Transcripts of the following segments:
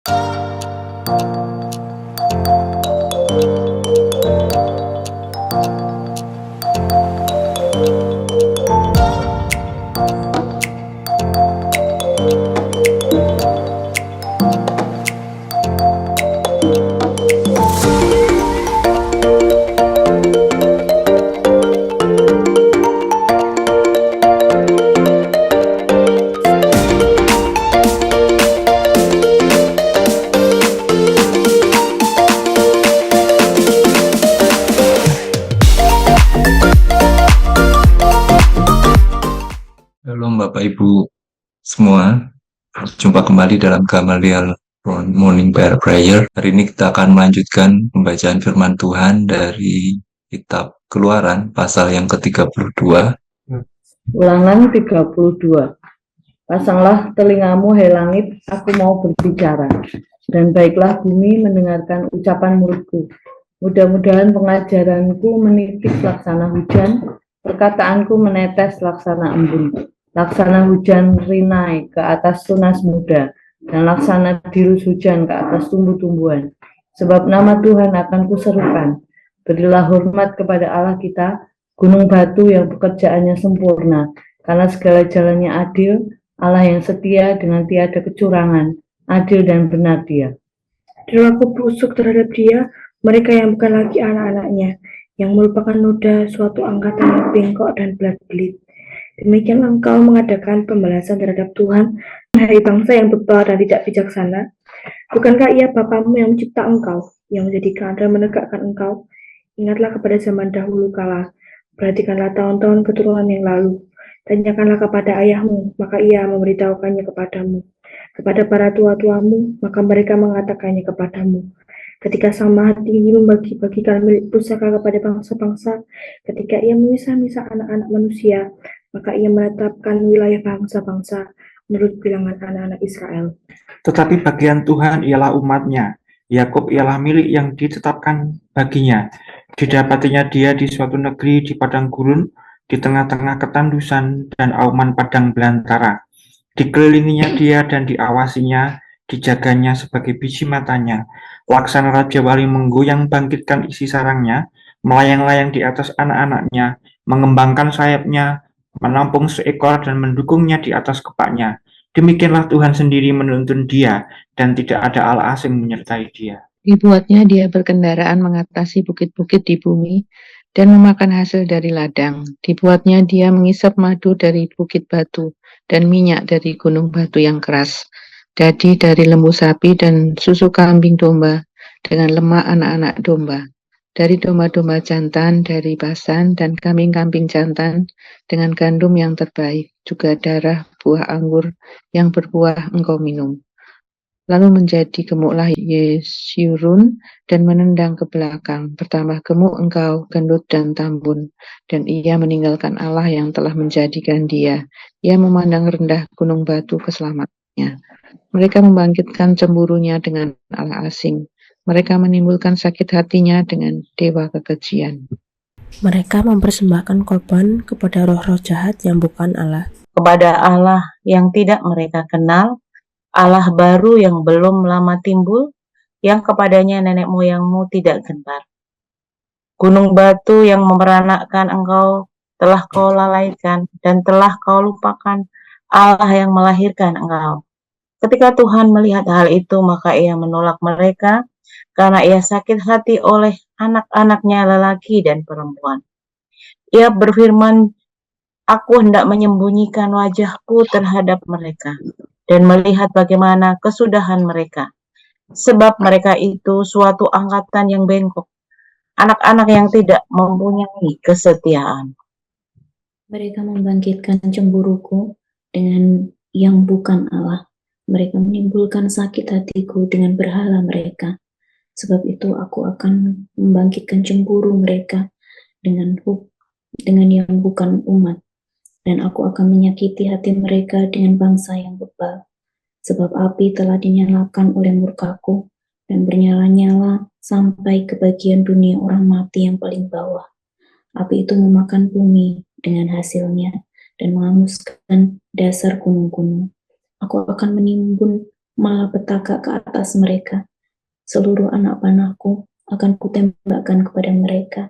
Shalom Bapak Ibu semua, jumpa kembali dalam Gamaliel Morning Prayer. Hari ini kita akan melanjutkan pembacaan firman Tuhan dari kitab Keluaran pasal yang ke-32. Ulangan 32. Pasanglah telingamu, hai langit, aku mau berbicara, dan baiklah bumi mendengarkan ucapan mulutku. Mudah-mudahan pengajaranku menitik laksana hujan, perkataanku menetes laksana embun. Laksana hujan rinai ke atas tunas muda, dan laksana dirus hujan ke atas tumbuh-tumbuhan. Sebab nama Tuhan akan kuserukan. Berilah hormat kepada Allah kita, gunung batu yang pekerjaannya sempurna, karena segala jalannya adil, Allah yang setia dengan tiada kecurangan, adil dan benar Dia. Perilaku busuk terhadap Dia, mereka yang bukan lagi anak-anaknya, yang merupakan noda suatu angkatan yang bengkok dan belat-belit. Demikian engkau mengadakan pembalasan terhadap Tuhan, hai bangsa yang bebal dan tidak bijaksana. Bukankah Ia Bapamu yang mencipta engkau, yang menjadikan dan menegakkan engkau? Ingatlah kepada zaman dahulu kala, perhatikanlah tahun-tahun keturunan yang lalu. Tanyakanlah kepada ayahmu, maka ia memberitahukannya kepadamu. Kepada para tua-tuamu, maka mereka mengatakannya kepadamu. Ketika Sang Maha Tinggi membagi-bagikan milik pusaka kepada bangsa-bangsa, ketika Ia memisah-misah anak-anak manusia, maka Ia menetapkan wilayah bangsa-bangsa menurut bilangan anak-anak Israel. Tetapi bagian Tuhan ialah umat-Nya, Yakub ialah milik yang ditetapkan baginya. Didapatinya dia di suatu negeri di padang gurun, di tengah-tengah ketandusan dan auman padang belantara. Dikelilinginya dia dan diawasinya, dijaganya sebagai biji matanya. Laksana Raja Wali menggoyang bangkitkan isi sarangnya, melayang-layang di atas anak-anaknya, mengembangkan sayapnya, menampung seekor dan mendukungnya di atas kepaknya. Demikianlah Tuhan sendiri menuntun dia, dan tidak ada Allah asing menyertai dia. Dibuatnya dia berkendaraan mengatasi bukit-bukit di bumi dan memakan hasil dari ladang. Dibuatnya dia mengisap madu dari bukit batu dan minyak dari gunung batu yang keras, dadi dari lembu sapi dan susu kambing domba dengan lemak anak-anak domba. Dari domba-domba jantan dari Basan dan kambing-kambing jantan dengan gandum yang terbaik, juga darah buah anggur yang berbuah engkau minum. Lalu menjadi gemuklah Yesyurun dan menendang ke belakang. Bertambah gemuk engkau, gendut dan tambun. Dan ia meninggalkan Allah yang telah menjadikan dia. Ia memandang rendah gunung batu keselamatannya. Mereka membangkitkan cemburunya dengan Allah asing. Mereka menimbulkan sakit hatinya dengan dewa kekejian. Mereka mempersembahkan korban kepada roh-roh jahat yang bukan Allah. Kepada Allah yang tidak mereka kenal, Allah baru yang belum lama timbul, yang kepadanya nenek moyangmu tidak gentar. Gunung batu yang memeranakkan engkau telah kau lalaikan dan telah kau lupakan Allah yang melahirkan engkau. Ketika Tuhan melihat hal itu, maka Ia menolak mereka, karena Ia sakit hati oleh anak-anaknya lelaki dan perempuan. Ia berfirman, aku hendak menyembunyikan wajahku terhadap mereka, dan melihat bagaimana kesudahan mereka. Sebab mereka itu suatu angkatan yang bengkok, anak-anak yang tidak mempunyai kesetiaan. Mereka membangkitkan cemburuku dengan yang bukan Allah. Mereka menimbulkan sakit hatiku dengan berhala mereka. Sebab itu aku akan membangkitkan cemburu mereka dengan yang bukan umat. Dan aku akan menyakiti hati mereka dengan bangsa yang bebal. Sebab api telah dinyalakan oleh murkaku dan bernyala-nyala sampai ke bagian dunia orang mati yang paling bawah. Api itu memakan bumi dengan hasilnya dan menghanguskan dasar gunung-gunung. Aku akan menimbun malapetaka ke atas mereka. Seluruh anak panahku akan kutembakkan kepada mereka.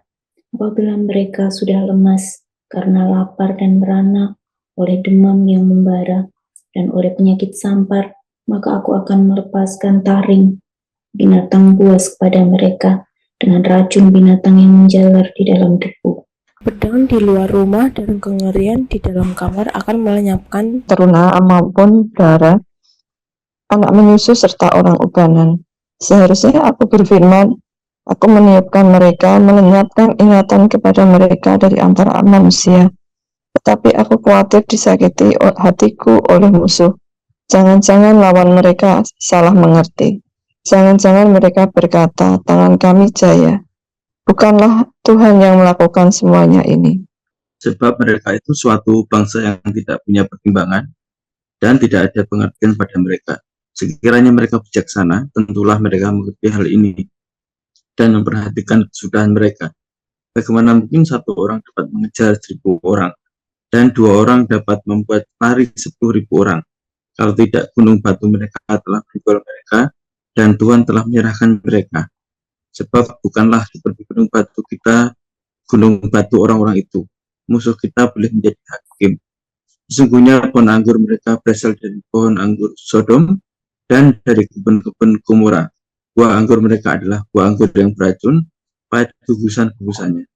Apabila mereka sudah lemas karena lapar dan merana oleh demam yang membara dan oleh penyakit sampar, maka aku akan melepaskan taring binatang buas kepada mereka dengan racun binatang yang menjalar di dalam debu. Pedang di luar rumah dan kengerian di dalam kamar akan melenyapkan teruna maupun darah, anak menyusu serta orang ubanan. Seharusnya aku berfirman, aku meniupkan mereka, melenyapkan ingatan kepada mereka dari antara manusia. Tetapi aku khawatir disakiti hatiku oleh musuh. Jangan-jangan lawan mereka salah mengerti. Jangan-jangan mereka berkata, tangan kami jaya. Bukanlah Tuhan yang melakukan semuanya ini. Sebab mereka itu suatu bangsa yang tidak punya pertimbangan dan tidak ada pengertian pada mereka. Sekiranya mereka bijaksana, tentulah mereka mengerti hal ini dan memperhatikan kesudahan mereka. Bagaimana mungkin satu orang dapat mengejar 1.000 orang dan 2 orang dapat membuat lari 10.000 orang? Kalau tidak, gunung batu mereka telah memukul mereka dan Tuhan telah menyerahkan mereka. Sebab bukanlah seperti gunung batu kita, gunung batu orang-orang itu. Musuh kita boleh menjadi hakim. Sesungguhnya pohon anggur mereka berasal dari pohon anggur Sodom dan dari kebun-kebun Gomora. Buah anggur mereka adalah buah anggur yang beracun, pahit gugusan-gugusannya.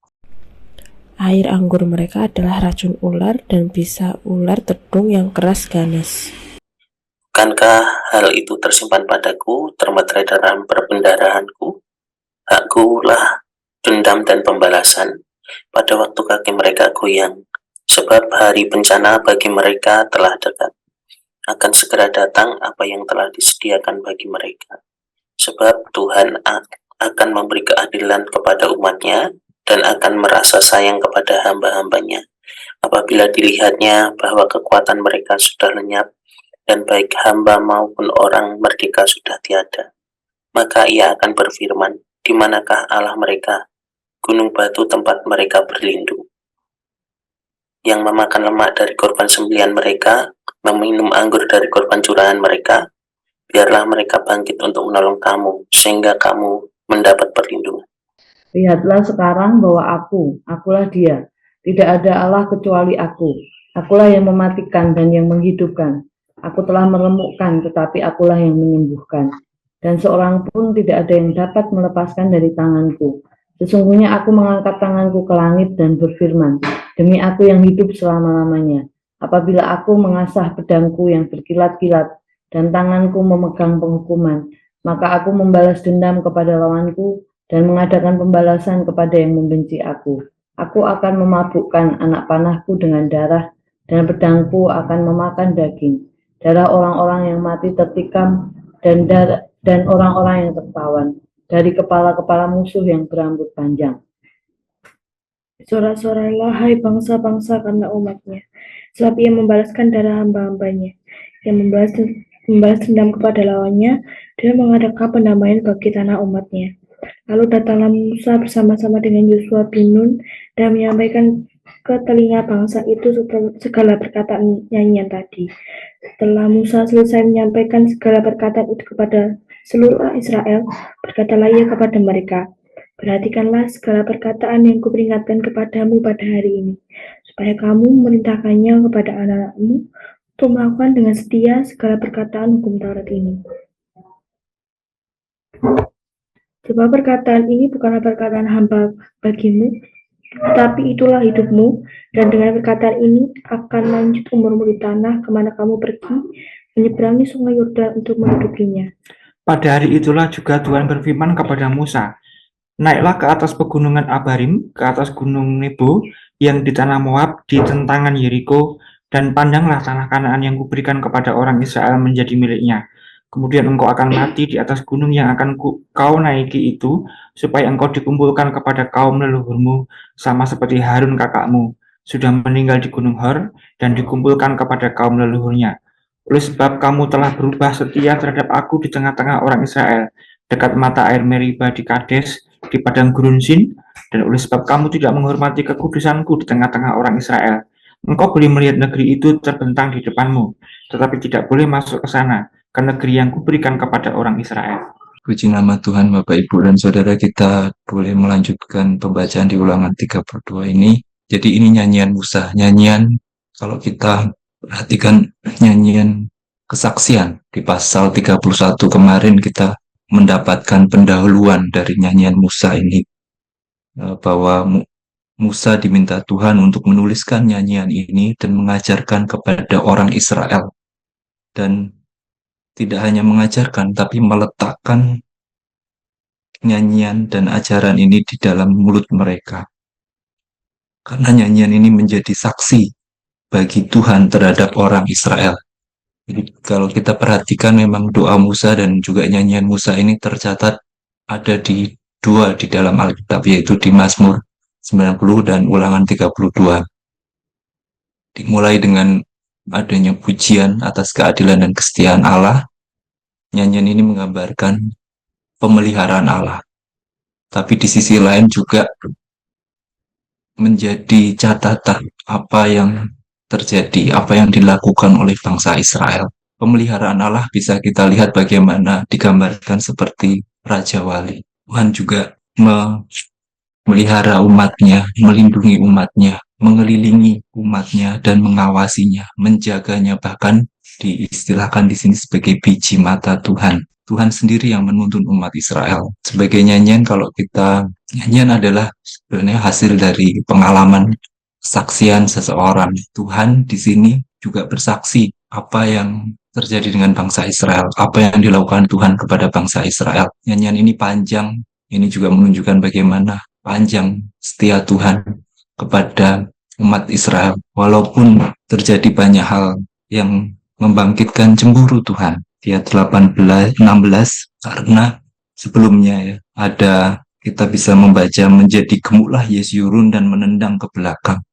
air anggur mereka adalah racun ular dan bisa ular tedung yang keras ganas. Bukankah hal itu tersimpan padaku, termeterai dalam perbendaharánku? Hakku lah dendam dan pembalasan pada waktu kaki mereka goyang, sebab hari bencana bagi mereka telah dekat. Akan segera datang apa yang telah disediakan bagi mereka. Sebab Tuhan akan memberi keadilan kepada umatnya dan akan merasa sayang kepada hamba-hambanya. Apabila dilihatnya bahwa kekuatan mereka sudah lenyap dan baik hamba maupun orang merdeka sudah tiada, maka ia akan berfirman, di manakah Allah mereka, gunung batu tempat mereka berlindung? Yang memakan lemak dari korban sembelihan mereka, meminum anggur dari korban curahan mereka, biarlah mereka bangkit untuk menolong kamu, sehingga kamu mendapat perlindungan. Lihatlah sekarang bahwa akulah dia. Tidak ada Allah kecuali aku. Akulah yang mematikan dan yang menghidupkan. Aku telah meremukkan, tetapi akulah yang menyembuhkan. Dan seorang pun tidak ada yang dapat melepaskan dari tanganku. Sesungguhnya aku mengangkat tanganku ke langit dan berfirman, demi aku yang hidup selama-lamanya. Apabila aku mengasah pedangku yang berkilat-kilat dan tanganku memegang penghukuman, maka aku membalas dendam kepada lawanku dan mengadakan pembalasan kepada yang membenci aku. Aku akan memabukkan anak panahku dengan darah, dan pedangku akan memakan daging. Darah orang-orang yang mati tertikam dan orang-orang yang tertawan dari kepala-kepala musuh yang berambut panjang. Sorak-sorailah hai bangsa-bangsa karena umatnya, sebab ia membalaskan darah hamba-hambanya, yang membalas dendam kepada lawannya, dan mengadakan pendamaian bagi tanah umatnya. Lalu datanglah Musa bersama-sama dengan Yosua bin Nun dan menyampaikan ke telinga bangsa itu segala perkataan nyanyian tadi. Setelah Musa selesai menyampaikan segala perkataan itu kepada seluruh Israel, berkatalah ia kepada mereka, perhatikanlah segala perkataan yang kuperingatkan kepadamu pada hari ini, supaya kamu memerintahkannya kepada anak-anakmu untuk melakukan dengan setia segala perkataan hukum Taurat ini. Sebab perkataan ini bukanlah perkataan hamba bagimu, tetapi itulah hidupmu, dan dengan perkataan ini akan lanjut umurmu di tanah kemana kamu pergi, menyeberangi sungai Yordan untuk mendudukinya. Pada hari itulah juga Tuhan berfirman kepada Musa, naiklah ke atas pegunungan Abarim, ke atas gunung Nebo, yang di tanah Moab, di tentangan Yeriko, dan pandanglah tanah Kanaan yang kuberikan kepada orang Israel menjadi miliknya. Kemudian engkau akan mati di atas gunung yang akan kau naiki itu, supaya engkau dikumpulkan kepada kaum leluhurmu, sama seperti Harun kakakmu, sudah meninggal di gunung Hor, dan dikumpulkan kepada kaum leluhurnya. Oleh sebab kamu telah berubah setia terhadap aku di tengah-tengah orang Israel, dekat mata air Meriba di Kades, di padang gurun Sin, dan oleh sebab kamu tidak menghormati kekudusanku di tengah-tengah orang Israel, engkau boleh melihat negeri itu terbentang di depanmu, tetapi tidak boleh masuk ke sana, ke negeri yang kuberikan kepada orang Israel. Puji nama Tuhan, Bapak, Ibu, dan Saudara, kita boleh melanjutkan pembacaan di Ulangan 32 ini. Jadi ini nyanyian Musa, nyanyian kalau kita perhatikan nyanyian kesaksian di pasal 31 kemarin kita mendapatkan pendahuluan dari nyanyian Musa ini, bahwa Musa diminta Tuhan untuk menuliskan nyanyian ini dan mengajarkan kepada orang Israel. Dan tidak hanya mengajarkan, tapi meletakkan nyanyian dan ajaran ini di dalam mulut mereka. Karena nyanyian ini menjadi saksi bagi Tuhan terhadap orang Israel. Jadi kalau kita perhatikan memang doa Musa dan juga nyanyian Musa ini tercatat ada di dua di dalam Alkitab, yaitu di Mazmur 90 dan Ulangan 32. Dimulai dengan adanya pujian atas keadilan dan kesetiaan Allah. Nyanyian ini menggambarkan pemeliharaan Allah. Tapi di sisi lain juga menjadi catatan apa yang terjadi, apa yang dilakukan oleh bangsa Israel. Pemeliharaan Allah bisa kita lihat bagaimana digambarkan seperti Raja Wali. Tuhan juga memelihara umatnya, melindungi umatnya, mengelilingi umatnya dan mengawasinya, menjaganya, bahkan diistilahkan di sini sebagai biji mata Tuhan. Tuhan sendiri yang menuntun umat Israel. Sebagai nyanyian, kalau kita nyanyian adalah sebenarnya hasil dari pengalaman kesaksian seseorang. Tuhan di sini juga bersaksi apa yang terjadi dengan bangsa Israel, apa yang dilakukan Tuhan kepada bangsa Israel. Nyanyian ini panjang, ini juga menunjukkan bagaimana panjang setia Tuhan kepada umat Israel. Walaupun terjadi banyak hal yang membangkitkan cemburu Tuhan. Di ayat 16, karena sebelumnya ya, ada kita bisa membaca, menjadi gemuklah Yesyurun dan menendang ke belakang.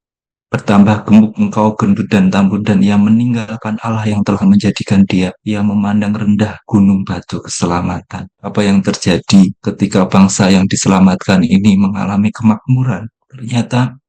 Bertambah gemuk engkau gendut dan tambun, dan ia meninggalkan Allah yang telah menjadikan dia. Ia memandang rendah gunung batu keselamatan. Apa yang terjadi ketika bangsa yang diselamatkan ini mengalami kemakmuran? Ternyata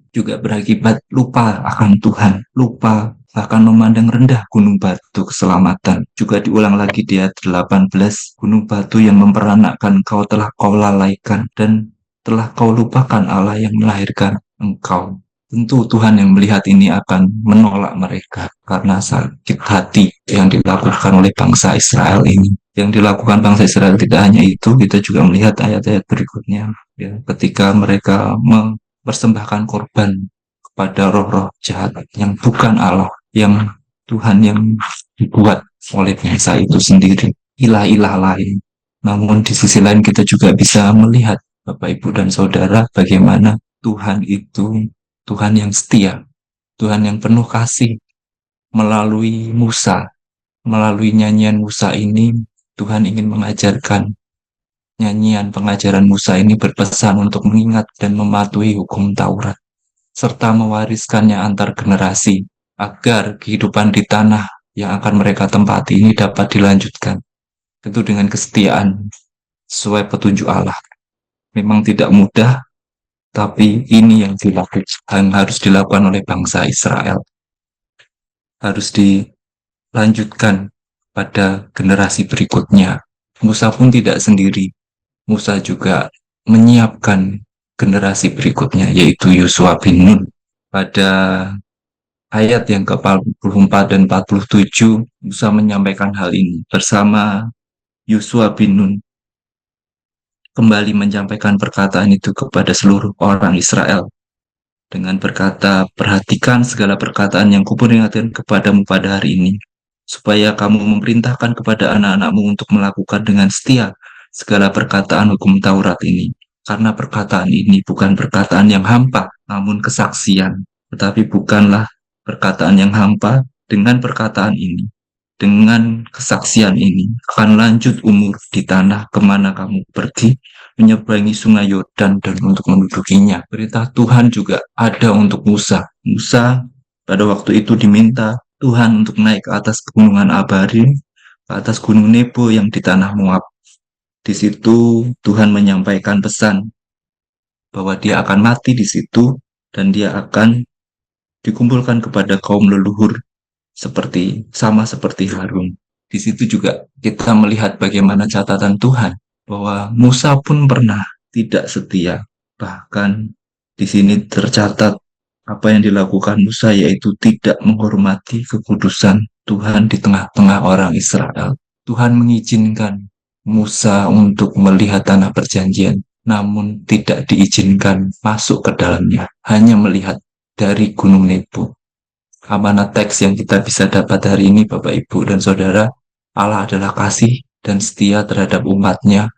juga berakibat lupa akan Tuhan, lupa bahkan memandang rendah gunung batu keselamatan. Juga diulang lagi di ayat 18, gunung batu yang memperanakkan engkau telah kau lalaikan, dan telah kau lupakan Allah yang melahirkan engkau. Tentu Tuhan yang melihat ini akan menolak mereka karena sakit hati yang dilakukan oleh bangsa Israel ini. Yang dilakukan bangsa Israel tidak hanya itu, kita juga melihat ayat-ayat berikutnya, ya, ketika mereka mempersembahkan korban kepada roh-roh jahat yang bukan Allah, yang Tuhan yang dibuat oleh bangsa itu sendiri, ilah-ilah lain. Namun di sisi lain kita juga bisa melihat, Bapak, Ibu, dan Saudara, bagaimana Tuhan itu Tuhan yang setia, Tuhan yang penuh kasih. Melalui Musa, melalui nyanyian Musa ini, Tuhan ingin mengajarkan. Nyanyian pengajaran Musa ini berpesan untuk mengingat dan mematuhi hukum Taurat, serta mewariskannya antar generasi, agar kehidupan di tanah yang akan mereka tempati ini dapat dilanjutkan. Tentu dengan kesetiaan, sesuai petunjuk Allah. Memang tidak mudah, tapi ini yang harus dilakukan oleh bangsa Israel. Harus dilanjutkan pada generasi berikutnya. Musa pun tidak sendiri. Musa juga menyiapkan generasi berikutnya, yaitu Yosua bin Nun. Pada ayat yang ke-44 dan 47, Musa menyampaikan hal ini bersama Yosua bin Nun. Kembali menyampaikan perkataan itu kepada seluruh orang Israel dengan berkata, perhatikan segala perkataan yang kuperingatkan kepadamu pada hari ini, supaya kamu memerintahkan kepada anak-anakmu untuk melakukan dengan setia segala perkataan hukum Taurat ini. Karena perkataan ini bukan perkataan yang hampa, namun kesaksian. Tetapi bukanlah perkataan yang hampa. Dengan perkataan ini, dengan kesaksian ini, akan lanjut umur di tanah kemana kamu pergi, menyeberangi sungai Yordan dan untuk mendudukinya. Perintah Tuhan juga ada untuk Musa. Musa pada waktu itu diminta Tuhan untuk naik ke atas pegunungan Abarim, ke atas gunung Nebo yang di tanah Moab. Di situ Tuhan menyampaikan pesan bahwa dia akan mati di situ dan dia akan dikumpulkan kepada kaum leluhur sama seperti Harun. Di situ juga kita melihat bagaimana catatan Tuhan, bahwa Musa pun pernah tidak setia. Bahkan di sini tercatat apa yang dilakukan Musa, yaitu tidak menghormati kekudusan Tuhan di tengah-tengah orang Israel. Tuhan mengizinkan Musa untuk melihat tanah perjanjian, namun tidak diizinkan masuk ke dalamnya, hanya melihat dari Gunung Nebo. Amanat teks yang kita bisa dapat hari ini, Bapak, Ibu, dan Saudara, Allah adalah kasih dan setia terhadap umatnya.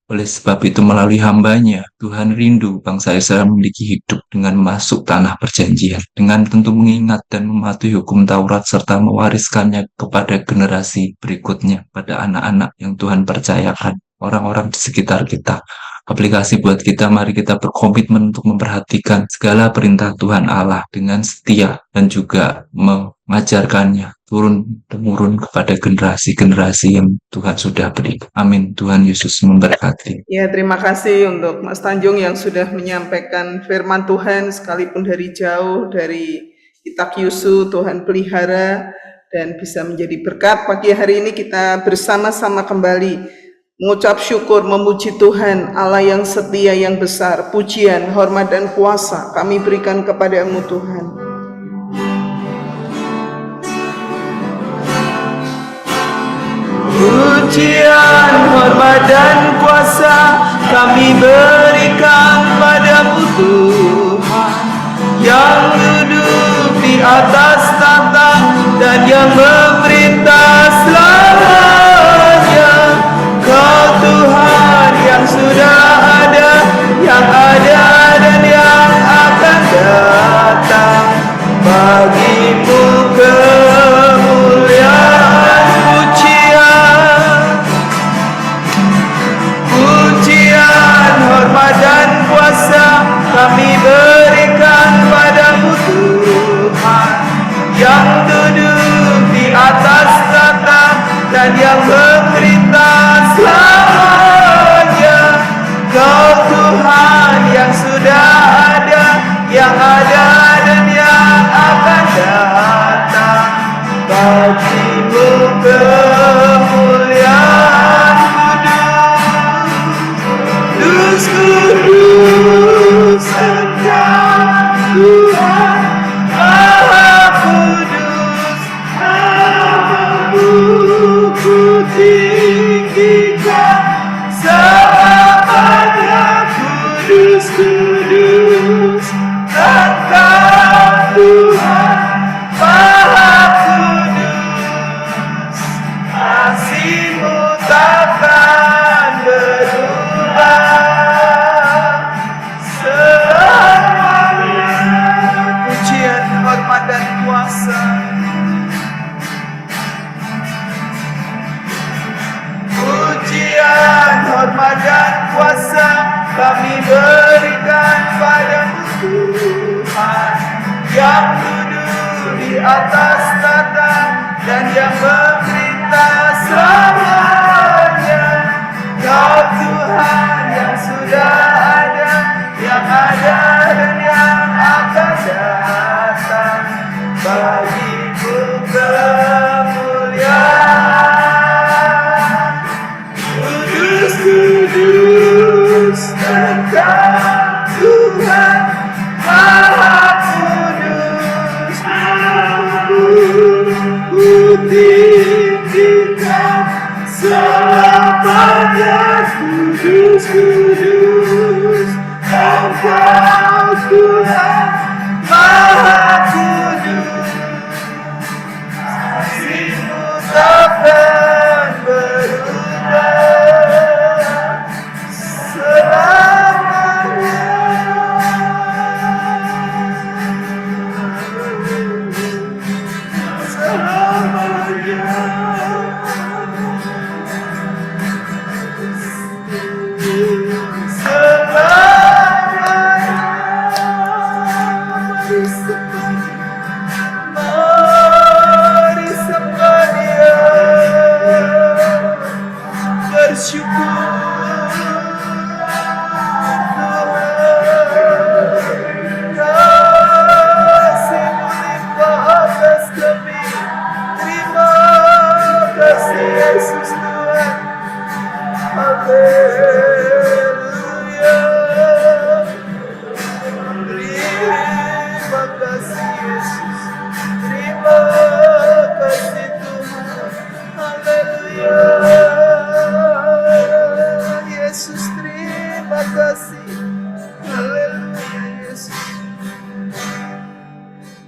Oleh sebab itu melalui hambanya, Tuhan rindu bangsa Israel memiliki hidup dengan masuk tanah perjanjian, dengan tentu mengingat dan mematuhi hukum Taurat serta mewariskannya kepada generasi berikutnya, pada anak-anak yang Tuhan percayakan, orang-orang di sekitar kita. Aplikasi buat kita, mari kita berkomitmen untuk memperhatikan segala perintah Tuhan Allah dengan setia dan juga mengajarkannya turun-temurun kepada generasi-generasi yang Tuhan sudah beri. Amin. Tuhan Yesus memberkati. Ya, terima kasih untuk Mas Tanjung yang sudah menyampaikan firman Tuhan sekalipun dari jauh, dari Kitab Yusu. Tuhan pelihara dan bisa menjadi berkat. Pagi hari ini kita bersama-sama kembali mengucap syukur, memuji Tuhan, Allah yang setia, yang besar. Pujian, hormat, dan kuasa kami berikan kepada-Mu, Tuhan. Pujian, hormat, dan kuasa kami berikan pada-Mu, Tuhan, yang duduk di atas tahta dan yang memerintah selamanya. Kau Tuhan yang sudah ada, yang ada dan yang akan datang. Bagi-Mu kemuliaan, pujian, hormat dan kuasa kami berikan pada-Mu, Tuhan, yang duduk di atas tahta dan yang memerintah selamanya. Kau Tuhan yang sudah ada, yang ada dan yang akan datang. Bagi-Mu kemuliaan, kudus, kudus Engkau Tuhan, Maha Kudus. Namamu ku tinggikan selamanya. Kudus, kudus Engkau Tuhan, Maha Kudus. Kasih-Mu takkan berubah selamanya. Pujian, hormat, dan kuasa. Pujian, hormat, dan kuasa kami berikan pada-Mu, Tuhan, yang duduk di atas tahta dan yang memerintah selamanya. Kau Tuhan yang sudah ada, yang ada dan yang akan datang. Bagi-Mu kemuliaan, kudus, kudus Engkau Tuhan, Maha Kudus. Ku tinggikan selamanya. Kudus, kudus Engkau Tuhan, Maha Kudus. Kasih-Mu takkan berubah selamanya. Selamanya. Mari sembah Dia, bersyukur Tuhan. Kasih-Mu limpah atas kami. Terima kasih Haleluya. Terima kasih Yesus. Terima kasih Tuhan. Haleluya. Yesus, terima kasih. Haleluya Yesus.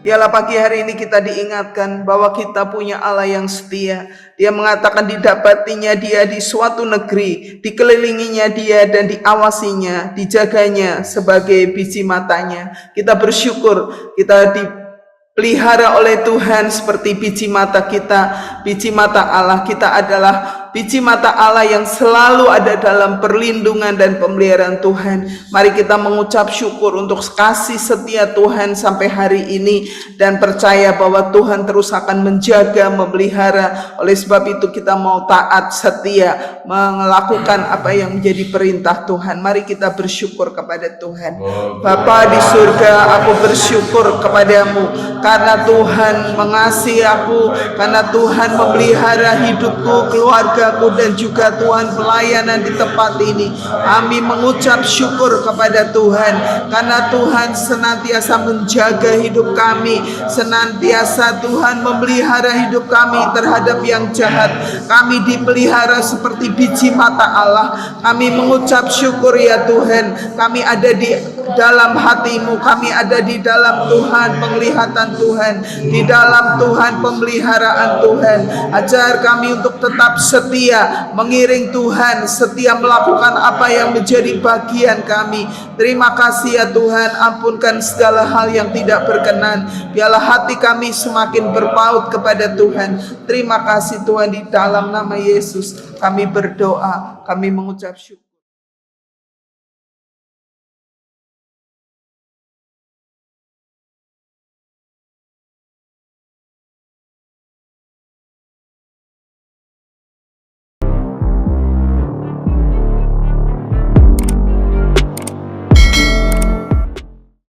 Biarlah pagi hari ini kita diingatkan bahwa kita punya Allah yang setia. Dia mengatakan didapatinya dia di suatu negeri, dikelilinginya dia dan diawasinya, dijaganya sebagai biji matanya. Kita bersyukur kita dipelihara oleh Tuhan seperti biji mata kita, biji mata Allah. Kita adalah biji mata Allah yang selalu ada dalam perlindungan dan pemeliharaan Tuhan. Mari kita mengucap syukur untuk kasih setia Tuhan sampai hari ini dan percaya bahwa Tuhan terus akan menjaga, memelihara. Oleh sebab itu kita mau taat, setia, melakukan apa yang menjadi perintah Tuhan. Mari kita bersyukur kepada Tuhan. Bapa di surga, aku bersyukur kepadamu karena Tuhan mengasihi aku, karena Tuhan memelihara hidupku, keluarga dan juga Tuhan pelayanan di tempat ini. Kami mengucap syukur kepada Tuhan karena Tuhan senantiasa menjaga hidup kami, senantiasa Tuhan memelihara hidup kami terhadap yang jahat. Kami dipelihara seperti biji mata Allah. Kami mengucap syukur ya Tuhan. Kami ada di dalam hati-Mu, kami ada di dalam Tuhan penglihatan Tuhan, di dalam Tuhan pemeliharaan Tuhan. Ajar kami untuk tetap setia mengiring Tuhan, setia melakukan apa yang menjadi bagian kami. Terima kasih ya Tuhan, ampunkan segala hal yang tidak berkenan. Biarlah hati kami semakin berpaut kepada Tuhan. Terima kasih Tuhan, di dalam nama Yesus kami berdoa, kami mengucap syukur.